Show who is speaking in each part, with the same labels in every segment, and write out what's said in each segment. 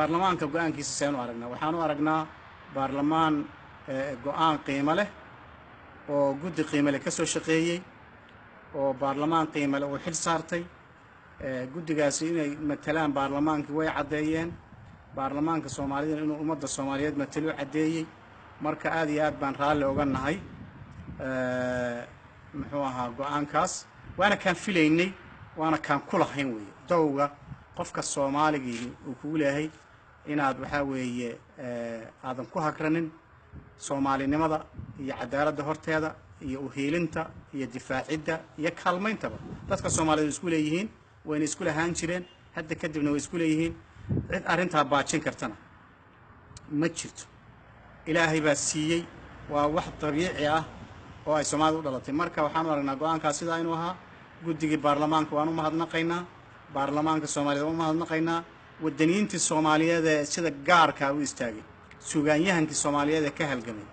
Speaker 1: baarlamaanka go'aankiisa saynu aragnaa waxaanu aragnaa baarlamaan go'aan qiimo leh oo guddi qiimo leh ka soo shaqeeyay oo baarlamaan qiimo leh oo xil saartay guddigaasi inay matalaan baarlamaankii way cadeeyeen baarlamaanka Soomaaliyeed inuu ummadda Soomaaliyeed matalo cadeeyay marka aad iyo aad baan raalli uga nahay muxuu ahaa go'aankaas waana kan filaynay waana kan kulahayn weeye dawga qofka Soomaaliga uu ku leeyahay inaad waxa weeye aadan ku hakranin Soomaalinimada iyo cadaaladda horteeda iyo u heelinta iyo difaacidda iyo kaalmayntaba dadka Soomaaliyeed isku leeyihiin wayna isku lahaan jireen hadda kadibna way isku leeyihiin cid arinta baajin kartana ma jirto ilaahay baa siiyay waa wax dabiici ah oo ay Soomaalidu u dhalatay marka waxaan aragnaa go'aankaas sida inuu ahaa guddigii baarlamaanka waan u mahadnaqaynaa baarlamaanka Soomaaliyeed waan u mahadnaqaynaa wadaniintii Soomaaliyeed ee sida gaarka u istaagay suugaanyahankii Soomaaliyeed ee ka halgamay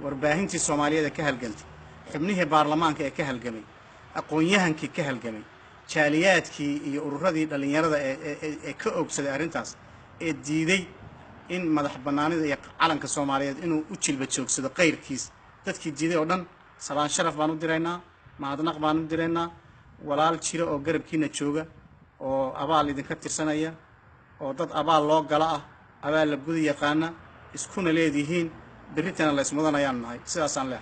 Speaker 1: warbaahintii Soomaaliyeed ee ka halgantay xubnihii baarlamaanka ee ka halgamay aqoon-yahankii ka halgamay jaaliyaadkii iyo ururadii dhalinyarada ee ka oogsaday arintaas ee diiday in madax banaanida iyo calanka Soomaaliyeed inuu u jilba joogsado qeyrkiis dadkii diiday oo dhan salaan sharaf baan u diraynaa mahadnaq baan u diraynaa walaal jira oo garabkiina jooga oo abaal idinka tirsanaya oo dad abaal loo gala ah abaal la gudi yaqaana iskuna leedihiin biritana la ismudanayaan nahay sidaas aan leeyahay